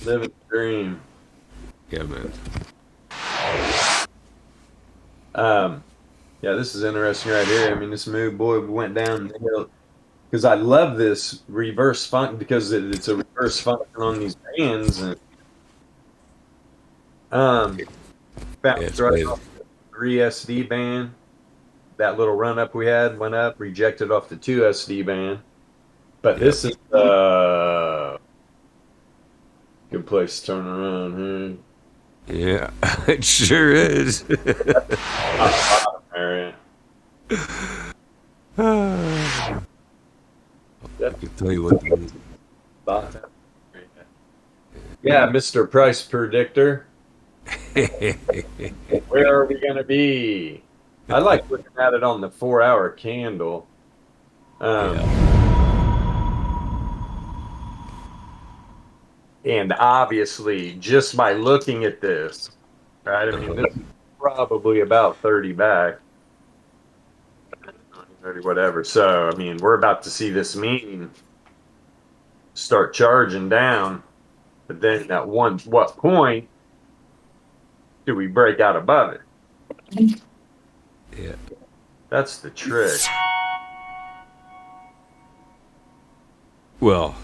Living the dream. Yeah, man. Yeah, this is interesting right here. I mean, this move, boy, went down the hill because I love this reverse function because it's a reverse function on these bands and Yeah, bounced it's right crazy. off the 3 SD band. That little run up we had went up, rejected off the 2 SD band. But Yep. this is good place to turn around Yeah, it sure is. here. Bottom area. I That's can tell you what to do. bottom area. Yeah, Mr. Price Predictor. Where are we going to be? I like looking at it on the 4 hour candle. Um, Yeah. and obviously, just by looking at this, right? I mean, Uh-huh. this is probably about 30 back, 30, whatever. So, I mean, we're about to see this mean start charging down. But then at what point do we break out above it? Yeah. That's the trick. Well,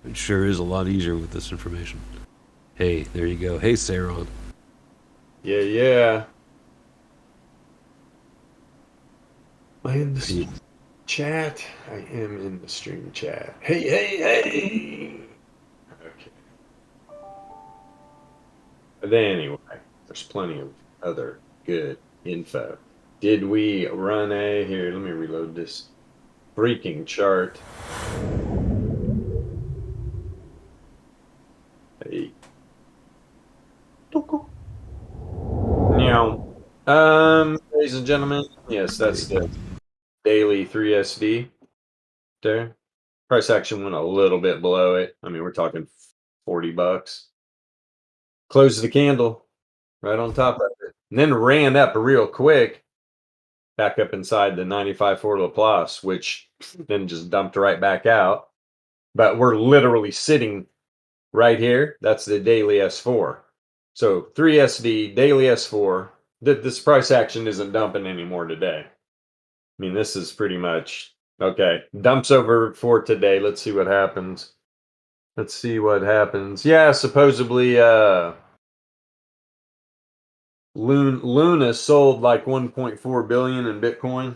it sure is a lot easier with this information. Hey, there you go. Hey, Saron. Yeah, yeah. Am I in the Hey, stream chat? I am in the stream chat. Hey, hey, hey. Okay. But then anyway, there's plenty of other good info. Did we run a here? Let me reload this freaking chart. Hey. Now, ladies and gentlemen, yes, that's the daily 3SD there. Price action went a little bit below it. I mean, we're talking $40. Closed the candle right on top of it, and then ran up real quick back up inside the 95 for Laplace, which then just dumped right back out. But we're literally sitting right here. That's the daily S4. So 3SD, daily S4. This price action isn't dumping anymore today. I mean, this is pretty much okay. Dumps over for today. Let's see what happens. Let's see what happens. Yeah, supposedly Luna sold like 1.4 billion in Bitcoin.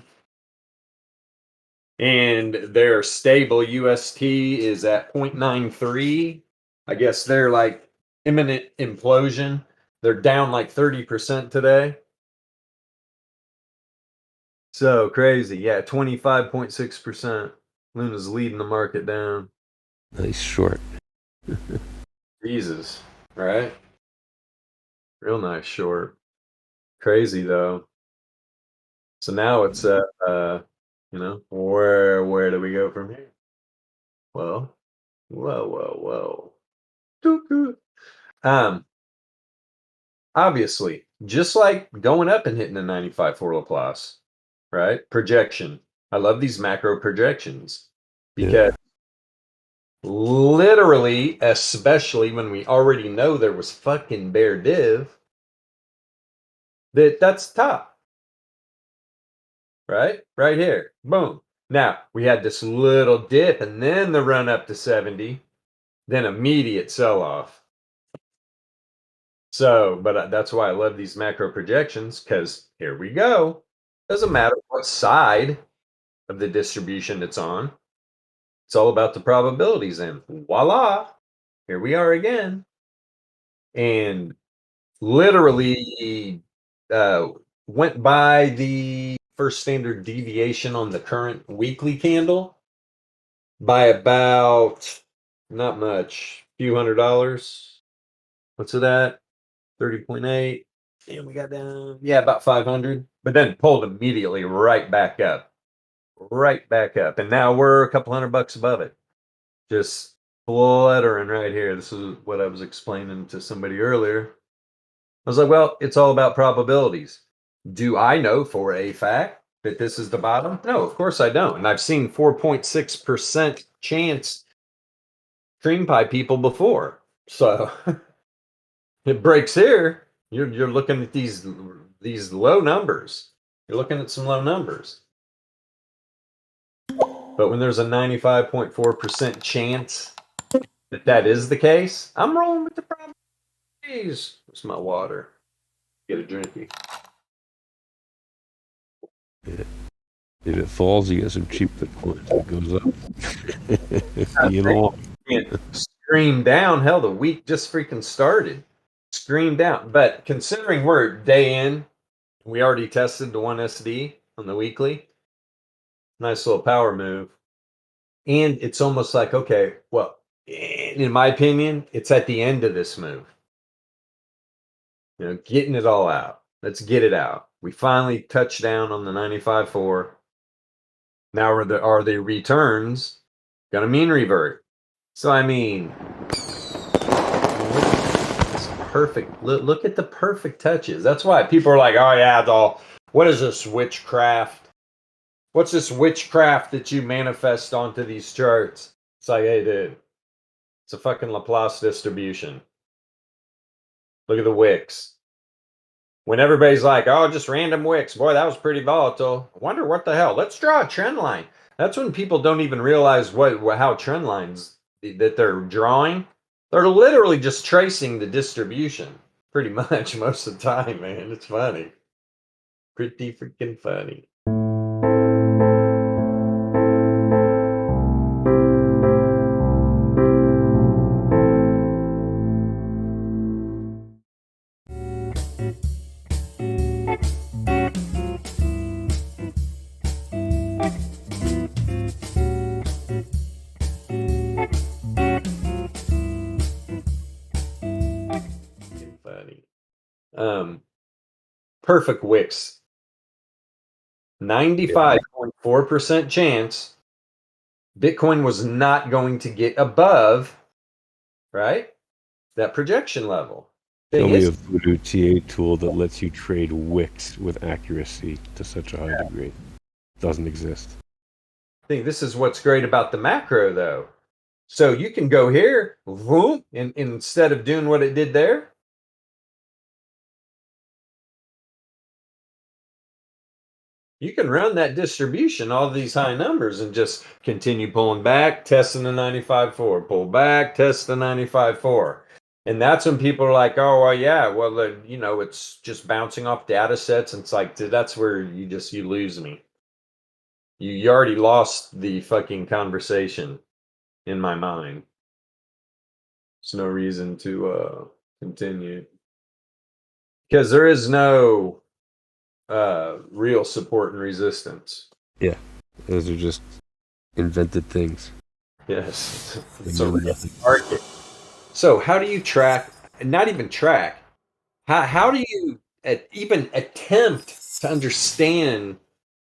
And their stable UST is at 0.93. I guess they're like imminent implosion. They're down like 30% today. So crazy. Yeah, 25.6%. Luna's leading the market down. nice short. Jesus. Right? Real nice short. Crazy though. So now it's where do we go from here? Well, whoa. Doo-doo. Um, Obviously, just like going up and hitting the 95 for Laplace, right? Projection. I love these macro projections Yeah. because literally, especially when we already know there was fucking bear div, that's top, right? Right here. Boom. Now, we had this little dip and then the run up to 70, then immediate sell off. So, but that's why I love these macro projections because here we go. Doesn't matter what side of the distribution it's on. It's all about the probabilities, and voila, here we are again. And literally went by the first standard deviation on the current weekly candle by about not much, few $100s. What's it at? 30.8. And we got down, yeah, about 500, but then pulled immediately right back up, right back up. And now we're a couple $100 above it. Just fluttering right here. This is what I was explaining to somebody earlier. I was like, well, it's all about probabilities. Do I know for a fact that this is the bottom? No, of course I don't. And I've seen 4.6% chance cream pie people before. So it breaks here. You're looking at these low numbers. You're looking at some low numbers. But when there's a 95.4% chance that that is the case, I'm rolling with the probabilities. Where's my water? Get a drinky. If it falls, you get some cheap Bitcoin. If it goes up, you know. Scream down. Hell, the week just freaking started. Scream down. But considering we're day in, we already tested the 1SD on the weekly. Nice little power move. And it's almost like, okay, well, in my opinion, it's at the end of this move. You know, getting it all out. Let's get it out. We finally touched down on the 95.4. Now are the returns gonna mean revert? So I mean, it's perfect. Look at the perfect touches. That's why people are like, oh yeah, what is this witchcraft? What's this witchcraft that you manifest onto these charts? It's like, hey dude, it's a fucking Laplace distribution. Look at the wicks. When everybody's like, oh, just random wicks. Boy, that was pretty volatile. I wonder what the hell. Let's draw a trend line. That's when people don't even realize how trend lines that they're drawing. They're literally just tracing the distribution. Pretty much most of the time, man. It's funny. Pretty freaking funny. Funny. Perfect wicks. 95.4% chance Bitcoin was not going to get above, right? That projection level. Tell me a OuT tool that lets you trade wicks with accuracy to such a high degree. Doesn't exist. I think this is what's great about the macro, though. So you can go here, boom, and instead of doing what it did there, you can run that distribution, all these high numbers, and just continue pulling back, testing the 95.4, pull back, test the 95.4. And that's when people are like, oh, well, yeah, well, it's just bouncing off data sets. And it's like, that's where you lose me. You already lost the fucking conversation in my mind. There's no reason to continue. Because there is no real support and resistance. Yeah, those are just invented things. Yes, it's a real market. So how do you track? Not even track. How do you even attempt to understand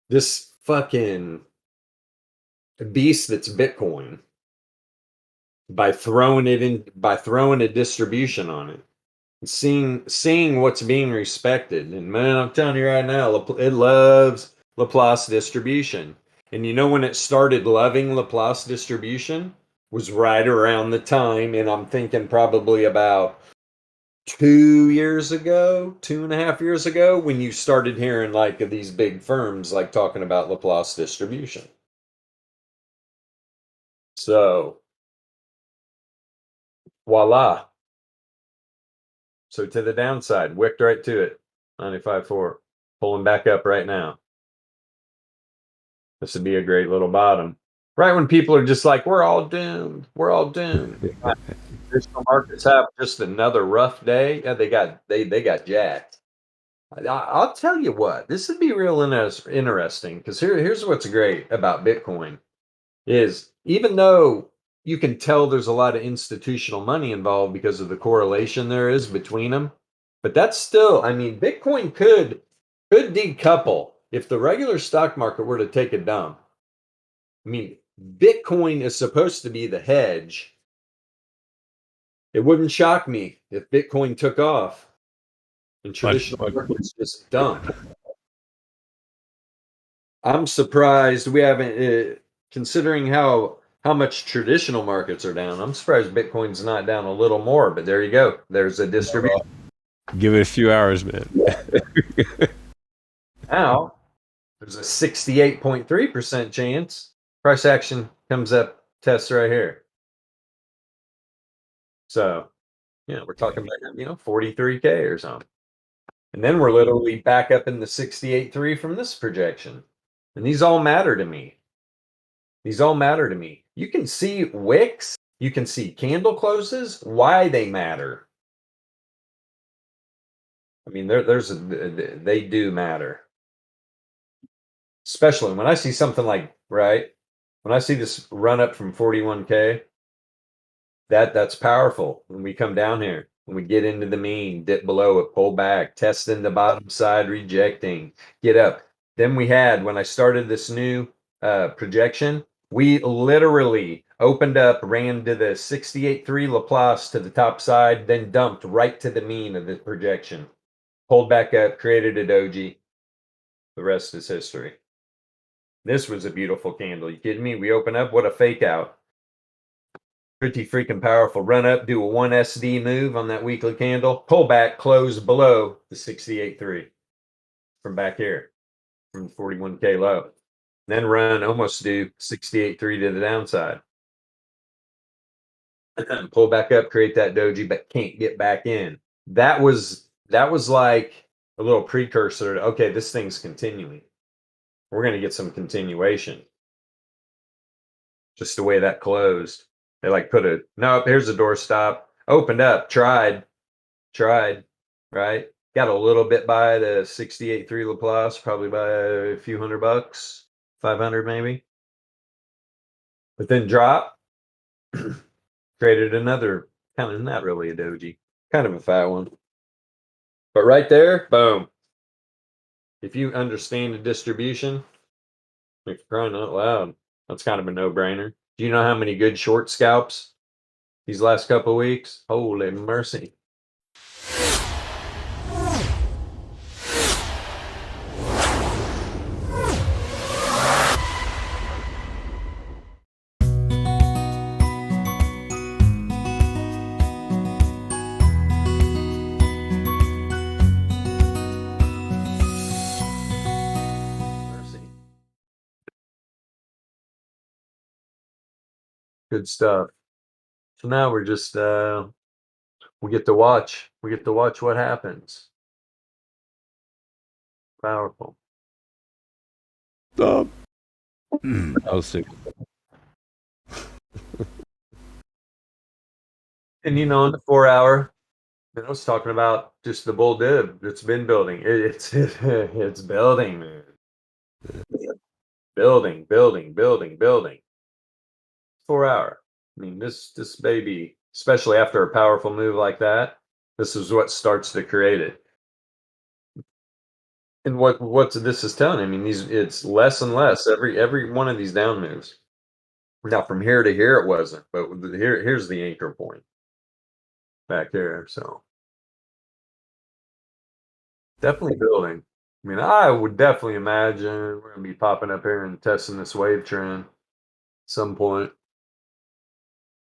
this fucking beast that's Bitcoin by throwing a distribution on it? Seeing what's being respected. And man, I'm telling you right now, it loves Laplace distribution. And you know when it started loving Laplace distribution was right around the time, and I'm thinking probably about 2.5 years ago, when you started hearing like these big firms like talking about Laplace distribution. So voila. So to the downside, wicked right to it. 95.4. Pulling back up right now. This would be a great little bottom. Right when people are just like, we're all doomed. We're all doomed. Traditional markets have just another rough day. Yeah, they got jacked. I'll tell you what, this would be real interesting because here's what's great about Bitcoin is even though you can tell there's a lot of institutional money involved because of the correlation there is between them, but that's still, I mean, Bitcoin could decouple if the regular stock market were to take a dump. I mean, Bitcoin is supposed to be the hedge. It wouldn't shock me if Bitcoin took off and traditional markets just dumped. I'm surprised we haven't, considering how much traditional markets are down. I'm surprised Bitcoin's not down a little more. But there you go. There's a distribution. Give it a few hours, man. Now there's a 68.3% chance price action comes up tests right here. So, we're talking about 43K or something. And then we're literally back up in the 68.3 from this projection. And these all matter to me. These all matter to me. You can see wicks, you can see candle closes, why they matter. I mean, they do matter. Especially when I see something like, right, when I see this run up from 41K, that's powerful. When we come down here, when we get into the mean, dip below it, pull back, testing the bottom side, rejecting, get up. Then we had, when I started this new projection, we literally opened up, ran to the 68.3 Laplace to the top side, then dumped right to the mean of the projection. Pulled back up, created a doji. The rest is history. This was a beautiful candle. You kidding me? We open up, what a fake out. Pretty freaking powerful. Run up, do a 1 SD move on that weekly candle, pull back, close below the 68.3 from back here, from 41K low. Then run, almost do 68.3 to the downside. Pull back up, create that doji, but can't get back in. That was like a little precursor to, okay, this thing's continuing. We're going to get some continuation. Just the way that closed. They like put a, nope, here's a doorstop. Opened up, tried, right? Got a little bit by the 68.3 Laplace, probably by a few $100, 500 maybe. But then drop, created another, kind of not really a doji, kind of a fat one. But right there, boom. If you understand the distribution, like crying out loud, that's kind of a no-brainer. Do you know how many good short scalps these last couple of weeks? Holy mercy. Mercy. Good stuff. So now we're just we get to watch what happens. Powerful. Stop. I was sick. And in the 4 hour, I was talking about just the bull dip. It's been building. It's building, man. Building. 4 hour. I mean, this baby, especially after a powerful move like that, this is what starts to create it. And what this is telling, I mean, it's less and less every one of these down moves. Now from here to here it wasn't, but here's the anchor point back there. So definitely building. I mean, I would definitely imagine we're gonna be popping up here and testing this wave trend at some point.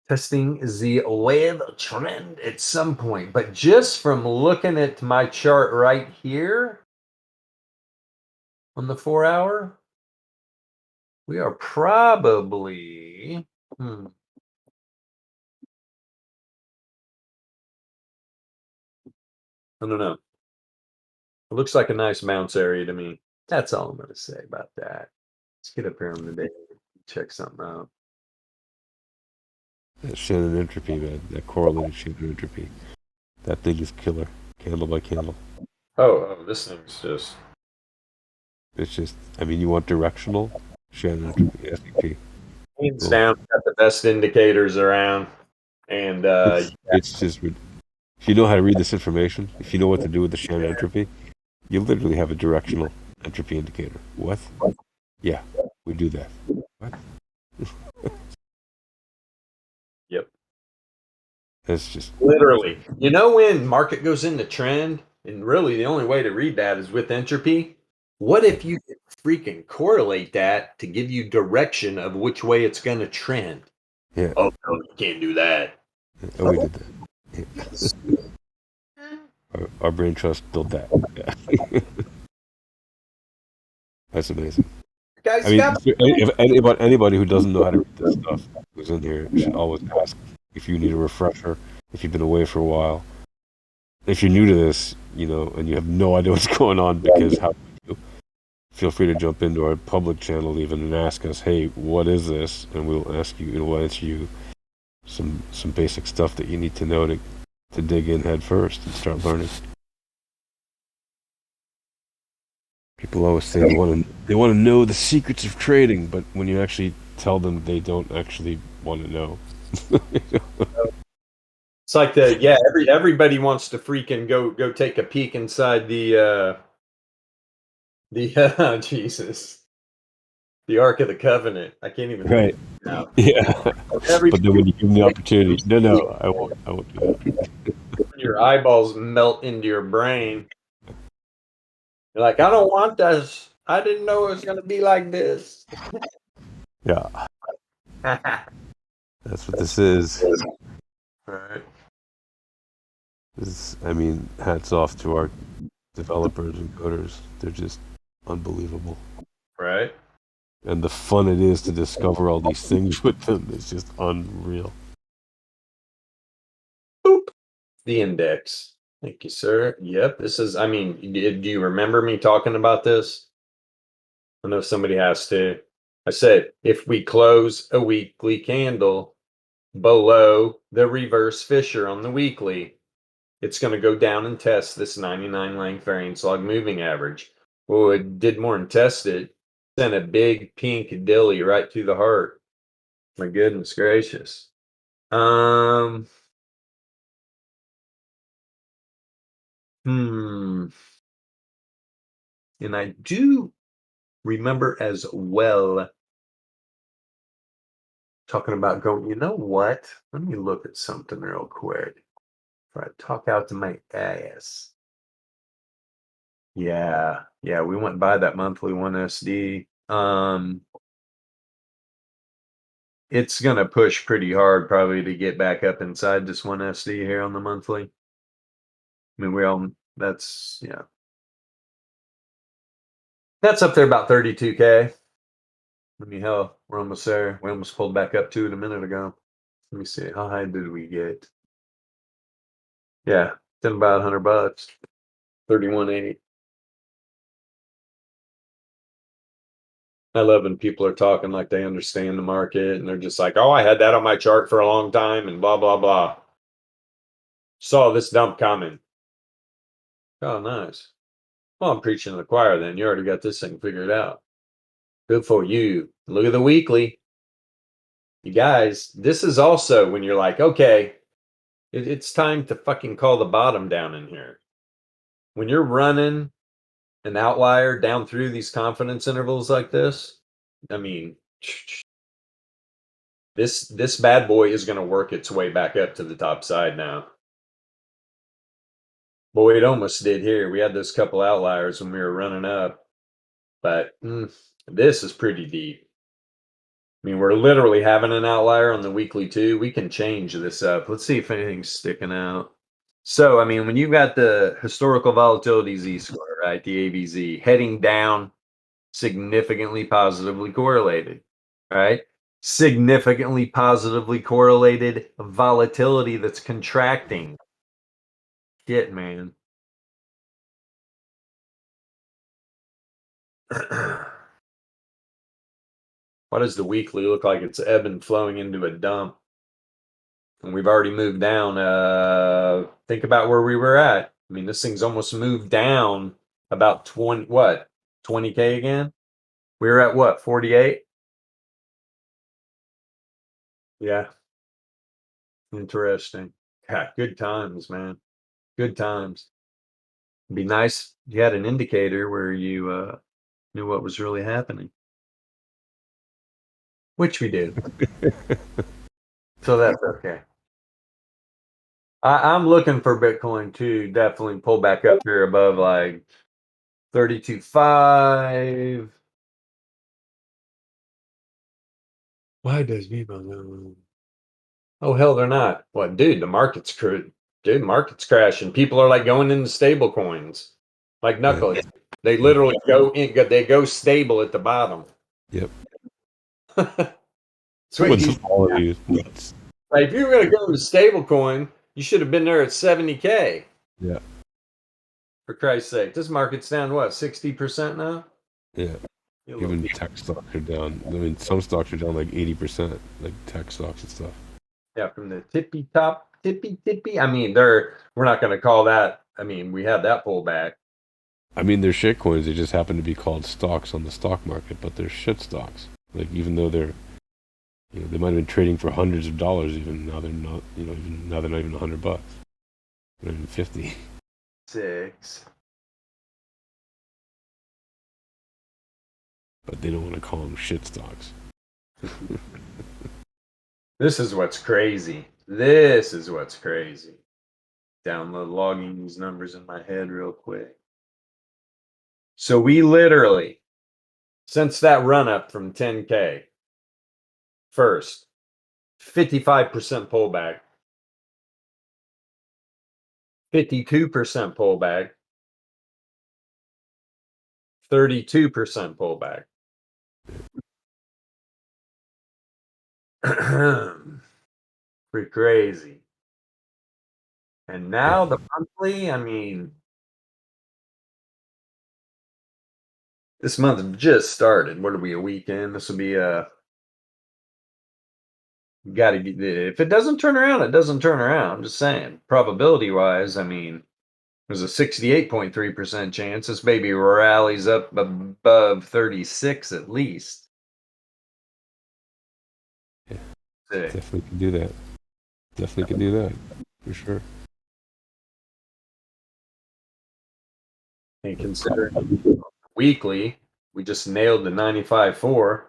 Testing the wave trend at some point, but just from looking at my chart right here on the 4 hour, we are probably I don't know. It looks like a nice bounce area to me. That's all I'm going to say about that. Let's get up here on the day. check something out. That Shannon entropy, man. That correlated Shannon entropy. That thing is killer. Candle by candle. Oh, this thing's just It's just, I mean, you want directional Shannon entropy, SEP. hands Cool. down got the best indicators around, and It's just, if you know how to read this information, if you know what to do with the Shannon entropy, you literally have a directional entropy indicator. What? Yeah, we do that. What? yep, That's just literally. You know when market goes into trend, and really the only way to read that is with entropy. What if you could freaking correlate that to give you direction of which way it's going to trend? yeah. Oh no, you can't do that. Oh, we did that. Yeah. Our brain trust built that. Yeah. That's amazing. Guys, I you mean, got if anybody who doesn't know how to read this stuff who's in here should always ask if you need a refresher, if you've been away for a while. If you're new to this, you know, and you have no idea what's going on because how you feel free to jump into our public channel even and ask us, hey, what is this? And we'll ask you and we'll answer you some basic stuff that you need to know to dig in head first and start learning. People always say they want to know the secrets of trading, but when you actually tell them, they don't actually want to know. it's like everybody wants to freaking go take a peek inside the Jesus, the Ark of the Covenant. I can't even think Right. of it now. Yeah. Everybody, But then when you give them the opportunity, no, I won't. I won't do that. your eyeballs melt into your brain. You're like, I don't want this. I didn't know it was going to be like this. Yeah, that's what this is. Right. I mean, hats off to our developers and coders. They're just unbelievable. Right. And the fun it is to discover all these things with them is just unreal. Boop. The index. Thank you, sir. Yep. This is, I mean, do you remember me talking about this? I know somebody has to. I said, if we close a weekly candle below the reverse fissure on the weekly, it's going to go down and test this 99 length variance log moving average. Well, it did more than test it. Sent a big pink dilly right through the heart. My goodness gracious. Um, hmm. And I do remember as well talking about going, you know what? Let me look at something real quick before I talk out to my ass. Yeah, yeah, we went by that monthly 1SD. It's gonna push pretty hard probably to get back up inside this 1SD here on the monthly. I mean, that's yeah. That's up there about 32K. I mean, hell, we're almost there. We almost pulled back up to it a minute ago. Let me see. How high did we get? Yeah, then about $100. 31.80. I love when people are talking like they understand the market and they're just like, oh, I had that on my chart for a long time and blah, blah, blah. Saw this dump coming. Oh, nice. Well, I'm preaching to the choir then. You already got this thing figured out. Good for you. Look at the weekly. You guys, this is also when you're like, okay, it's time to fucking call the bottom down in here. When you're running an outlier down through these confidence intervals like this, I mean, this bad boy is going to work its way back up to the top side now. Boy, it almost did here. We had those couple outliers when we were running up, but this is pretty deep. I mean, we're literally having an outlier on the weekly too. We can change this up. Let's see if anything's sticking out. So, I mean, when you've got the historical volatility z-score, right, the AVZ heading down, significantly positively correlated, right? Significantly positively correlated volatility that's contracting. Shit, man. Why does the weekly look like it's ebb and flowing into a dump? And we've already moved down. Think about where we were at. I mean, this thing's almost moved down about 20K again? We were at what, 48? Yeah. Interesting. Yeah, good times, man. Good times. It'd be nice if you had an indicator where you knew what was really happening. Which we do. So that's okay. I'm looking for Bitcoin to definitely pull back up here above like 32.5. Why does people know? Oh hell, they're not. What, dude? Market's crashing. People are like going into stable coins, like knuckles. They literally they go stable at the bottom. Yep. Sweet. Quality. Like if you were gonna go to stable coin, you should have been there at 70K. Yeah. For Christ's sake, this market's down what, 60% now? Yeah. Even tech stocks are down. I mean, some stocks are down like 80%, like tech stocks and stuff. Yeah, from the tippy top, tippy. I mean, we're not going to call that. I mean, we had that pullback. I mean, they're shit coins. They just happen to be called stocks on the stock market, but they're shit stocks. Like even though they're, they might have been trading for hundreds of dollars. Even now they're not. Even now they're not even $100. They're not even 50. 6. But they don't want to call them shit stocks. This is what's crazy. Download logging these numbers in my head real quick. So we literally, since that run up from 10K, first, 55% pullback, 52% pullback, 32% pullback. Pretty crazy. And now the monthly, I mean, this month just started. What are we, a weekend? This will be gotta get, if it doesn't turn around, it doesn't turn around. I'm just saying, probability wise, I mean, there's a 68.3% chance this baby rallies up above 36 at least. Yeah, definitely can do that. Definitely can do that, for sure. And considering weekly, we just nailed the 95.4.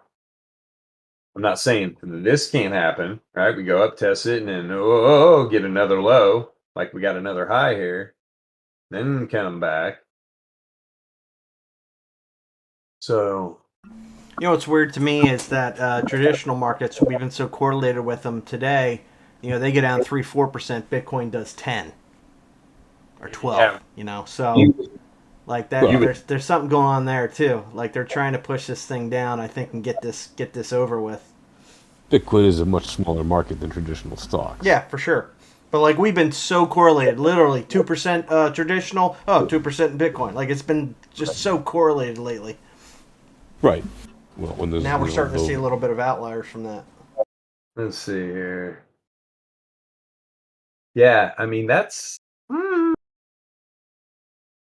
I'm not saying this can't happen, right? We go up, test it, and then get another low, like we got another high here, then come back. So, what's weird to me is that traditional markets, we've been so correlated with them today. They get down 3-4%. Bitcoin does 10 or 12. So like that. There's something going on there too. Like they're trying to push this thing down, I think, and get this over with. Bitcoin is a much smaller market than traditional stocks. Yeah, for sure. But like we've been so correlated, literally 2% traditional, 2% in Bitcoin. Like it's been just so correlated lately. Right. Well, when now we're starting to see a little bit of outliers from that. Let's see here. Yeah, I mean that's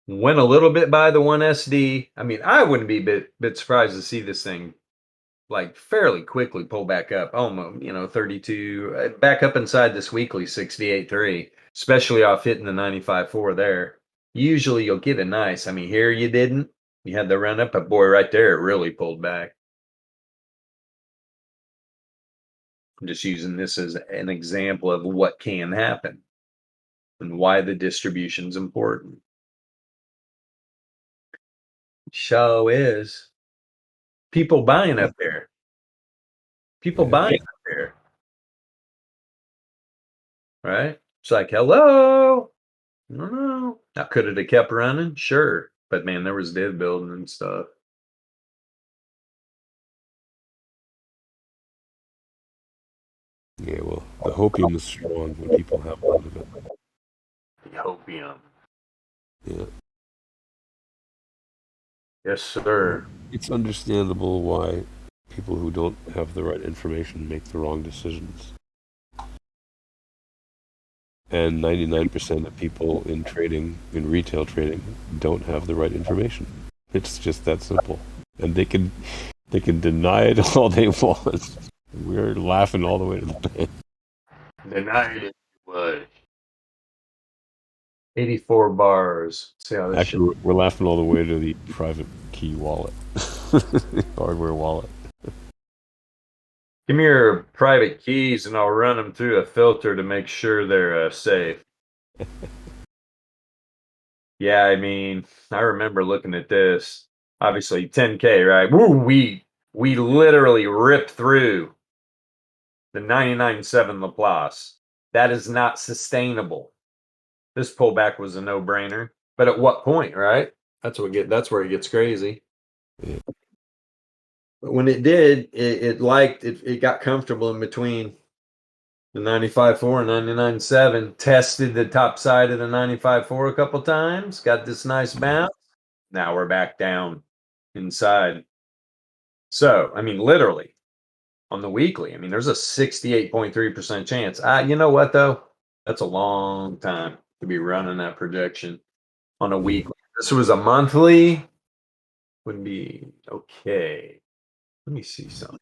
went a little bit by the 1SD. I mean, I wouldn't be bit surprised to see this thing like fairly quickly pull back up, almost 32, back up inside this weekly 68.3, especially off hitting the 95.4 there. Usually you'll get a nice. I mean, here you didn't. You had the run up, but boy, right there it really pulled back. I'm just using this as an example of what can happen and why the distribution's important. Show is people buying up there. Buying up there. Right? It's like, hello. I don't know. Now, could it have kept running? Sure. But man, there was dead building and stuff. Yeah, well, the hopium is strong when people have a lot of it. The hopium. Yeah. Yes, sir. It's understandable why People who don't have the right information make the wrong decisions. And 99% of people in trading, in retail trading, don't have the right information. It's just that simple. And they can deny it all they want. We're laughing all the way to the bank. Denied it was 84 bars. See how this Actually, we're laughing all the way to the private key wallet, hardware wallet. Give me your private keys and I'll run them through a filter to make sure they're safe. Yeah, I mean, I remember looking at this. Obviously, 10K, right? Woo, we literally ripped through the 99.7 Laplace. That is not sustainable. This pullback was a no-brainer. But at what point, right? That's where it gets crazy. Yeah. But when it did, it got comfortable in between the 95.4 and 99.7, tested the top side of the 95.4 a couple times, got this nice bounce. Now we're back down inside. So, I mean, literally on the weekly, I mean, there's a 68.3% chance. You know what, though? That's a long time to be running that projection on a weekly. This was a monthly, would be okay. Let me see something.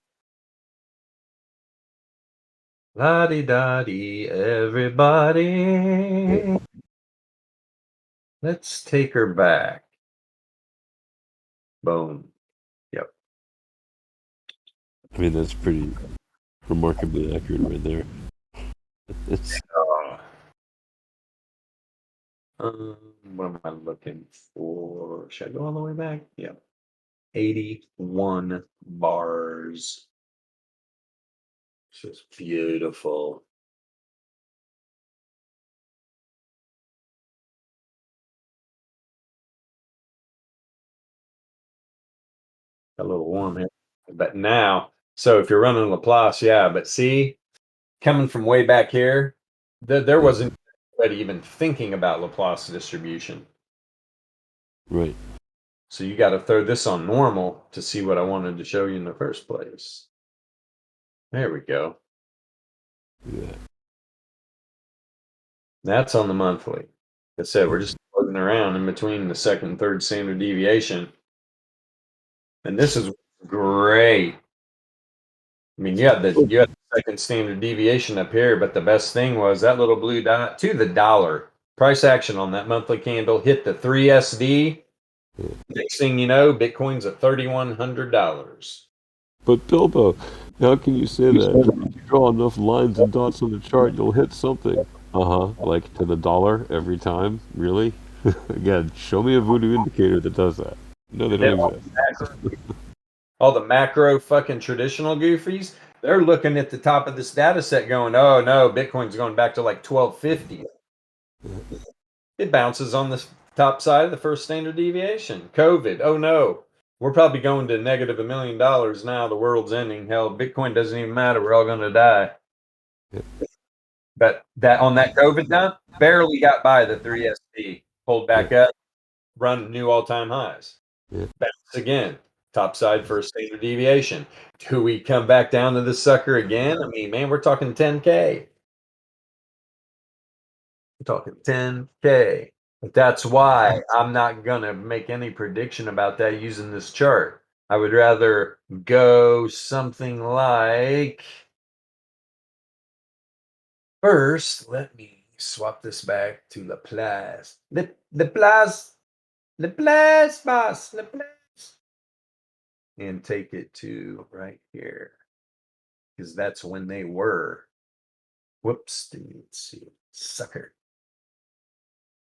La-di-da-di, everybody. Let's take her back. Boom. Yep. I mean, that's pretty remarkably accurate right there. It's What am I looking for? Should I go all the way back? Yep. 81 bars. Just beautiful. A little warm here. But now, so if you're running Laplace, yeah, but see, coming from way back here, there wasn't anybody even thinking about Laplace distribution. right. So you got to throw this on normal to see what I wanted to show you in the first place. There we go. Yeah. That's on the monthly. Like I said, we're just floating around in between the second and third standard deviation. And this is great. I mean, you had the second standard deviation up here, but the best thing was that little blue dot to the dollar. Price action on that monthly candle hit the 3SD. Next thing you know, Bitcoin's at $3,100. But Bilbo, how can you say that? If you draw enough lines and dots on the chart, you'll hit something. Like to the dollar every time? Really? Again, show me a voodoo indicator that does that. No, they don't exist. All the macro fucking traditional goofies, they're looking at the top of this data set going, oh no, Bitcoin's going back to like 1250. It bounces on the top side of the first standard deviation. COVID, oh no, we're probably going to negative $1 million now. The world's ending. Hell, Bitcoin doesn't even matter. We're all going to die. But that on that COVID dump, barely got by the 3SD, pulled back up, run new all-time highs. Bounce again, top side first standard deviation. Do we come back down to this sucker again? I mean, man, we're talking 10K. We're talking 10K. But that's why I'm not going to make any prediction about that using this chart. I would rather go something like, first, let me swap this back to Laplace. Laplace, boss, Laplace. And take it to right here. Because that's when they were. Whoops, didn't see. Sucker.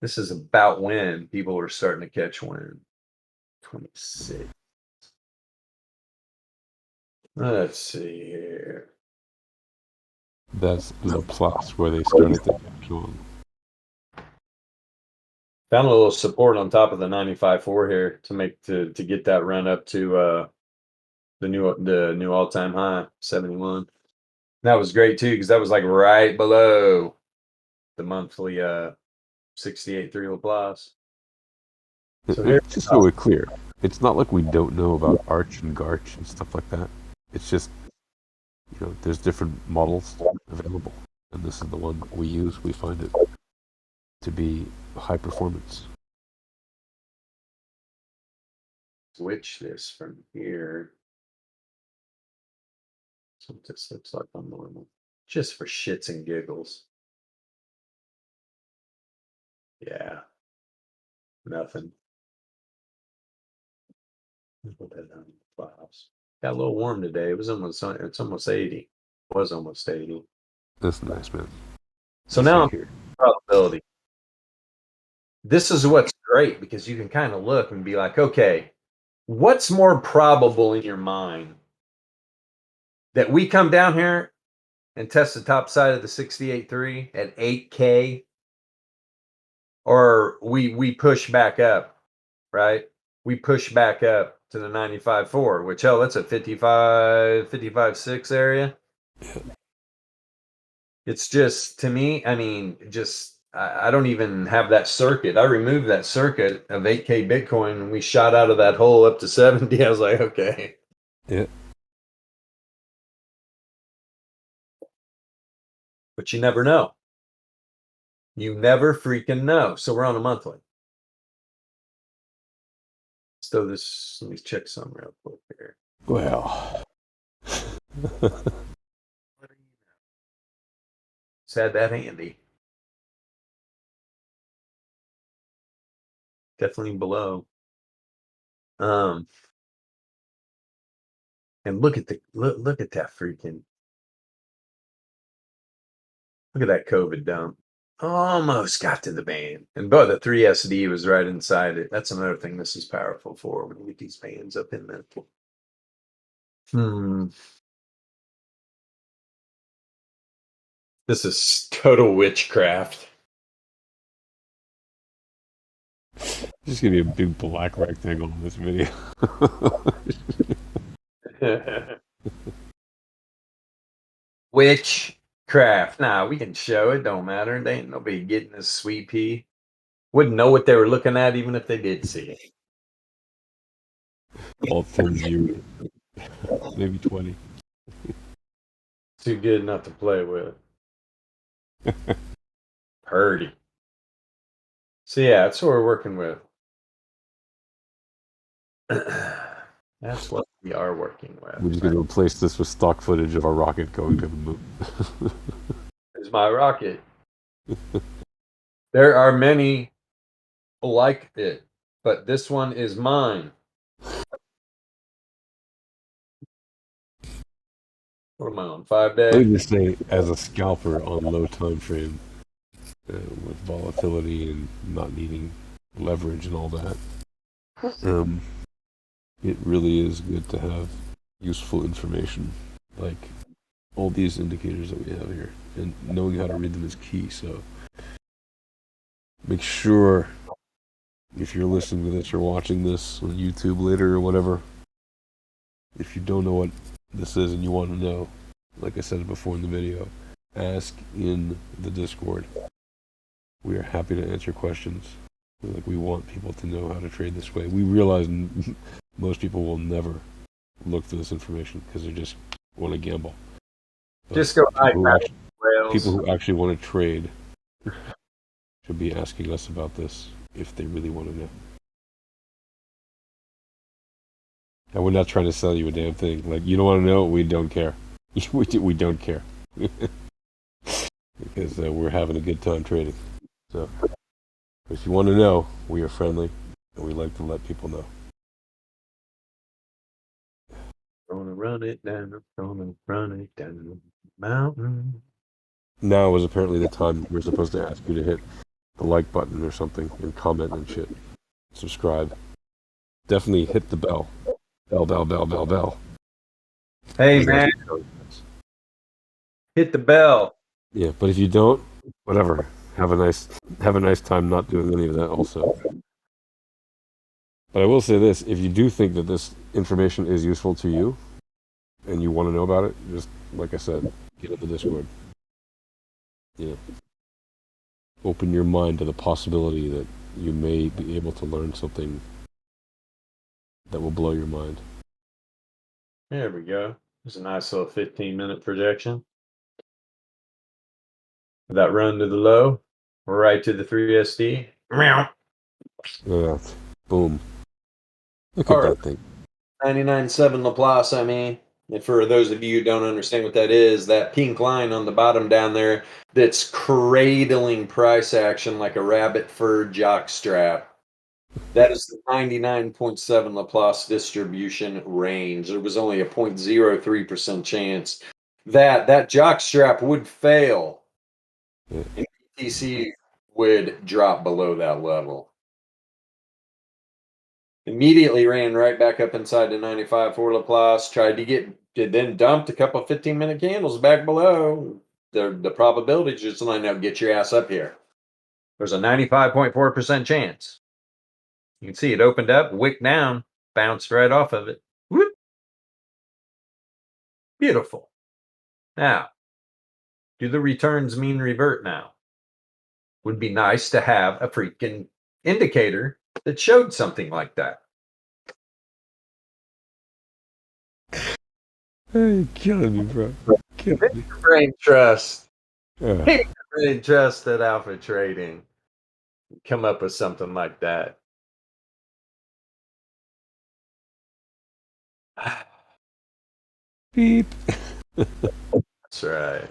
This is about when people were starting to catch wind. 26. Let's see here. That's the plus where they started to catch on. Found a little support on top of the 95.4 here to get that run up to the new all-time high, 71. That was great too, because that was like right below the monthly 68.3 Laplace. So Just so we're clear, it's not like we don't know about Arch and Garch and stuff like that. It's just, there's different models available, and this is the one we use. We find it to be high performance. Switch this from here. So this looks like I'm normal. Just for shits and giggles. Yeah. Nothing. Put that down in the files. Got a little warm today. It's almost 80. It was almost 80. That's nice, man. So now I'm probability. This is what's great because you can kind of look and be like, okay, what's more probable in your mind? That we come down here and test the top side of the 68.3 at 8K, or we push back up, right? We push back up to the 95.4, which, hell, that's a 55.6 area. It's just, to me, I mean, I don't even have that circuit. I removed that circuit of 8K Bitcoin and we shot out of that hole up to 70. I was like, okay. Yeah. But you never know. You never freaking know. So we're on a monthly. So let me check some real quick here. Well. Sad that handy. Definitely below. And look at look at that freaking, look at that COVID dump. Almost got to the band. And boy, the 3SD was right inside it. That's another thing this is powerful for when you get these bands up in there. This is total witchcraft. Just gonna be a big black rectangle in this video. Witchcraft. Nah, we can show it. Don't matter. They ain't nobody getting this sweet pea. Wouldn't know what they were looking at even if they did see it. All 10 zeros. Maybe 20. Too good not to play with. Purdy. So yeah, that's what we're working with. That's what we are working with. We're just going to replace this with stock footage of our rocket going to the moon. It's my rocket. There are many like it, but this one is mine. What am I on? 5 days? Let me just say, as a scalper on low time frame, with volatility and not needing leverage and all that, it really is good to have useful information like all these indicators that we have here, and knowing how to read them is key. So make sure, if you're listening to this or watching this on YouTube later or whatever, if you don't know what this is and you want to know, like I said before in the video, ask in the Discord. We are happy to answer questions. We want people to know how to trade this way. We realize most people will never look for this information because they just want to gamble. But just go people who actually want to trade should be asking us about this if they really want to know. And we're not trying to sell you a damn thing. Like, you don't want to know, we don't care. we don't care. Because we're having a good time trading. So, if you want to know, we are friendly, and we like to let people know. Gonna run it down the mountain. Now is apparently the time we're supposed to ask you to hit the like button or something, and comment and shit. Subscribe. Definitely hit the bell. Bell. Hey, man. Hit the bell. Yeah, but if you don't, whatever. Have a nice time not doing any of that also. But I will say this, if you do think that this information is useful to you and you want to know about it, just like I said, get in the Discord. Yeah. Open your mind to the possibility that you may be able to learn something that will blow your mind. There we go. There's a nice little 15-minute projection. That run to the low, right to the 3SD. Yeah. Boom. Look All at right. that thing. 99.7 Laplace, I mean. And for those of you who don't understand what that is, that pink line on the bottom down there that's cradling price action like a rabbit fur jockstrap. That is the 99.7 Laplace distribution range. There was only a 0.03% chance that jockstrap would fail. Yeah. And BTC would drop below that level. Immediately ran right back up inside the 95 for Laplace, then dumped a couple 15-minute candles back below. The probability just line up, get your ass up here. There's a 95.4% chance. You can see it opened up, wicked down, bounced right off of it. Whoop. Beautiful. Now, do the returns mean revert now? Would be nice to have a freaking indicator that showed something like that. Hey, you're killing me, bro. Killing me. Brain trust. Yeah. Brain trust at Alpha Trading. Come up with something like that. Beep. That's right.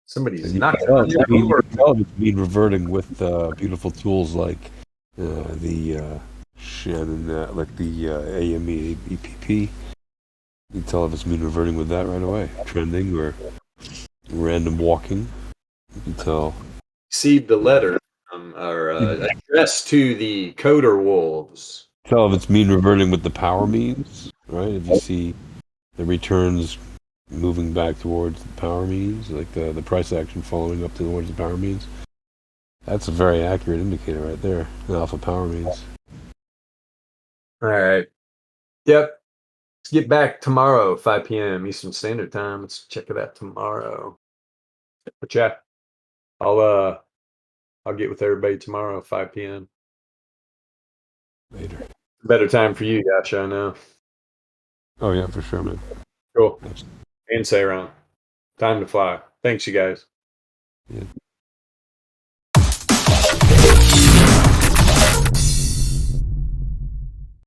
Somebody's You knocking can on your door. tell it's been reverting with beautiful tools like the Shannon, like the AME EPP. You can tell if it's been reverting with that right away. Trending or random walking. You can tell. Received a letter or addressed to the Coder Wolves. Tell if it's mean reverting with the power means, right? If you see the returns moving back towards the power means, like the price action following up towards the power means, that's a very accurate indicator right there. The alpha power means. All right. Yep. Let's get back tomorrow, 5 p.m. Eastern Standard Time. Let's check it out tomorrow. But yeah, I'll get with everybody tomorrow, 5 p.m. Later. Better time for you, gotcha, I know. Oh yeah, for sure, man. Cool. And Sayron. Time to fly. Thanks, you guys. Yeah.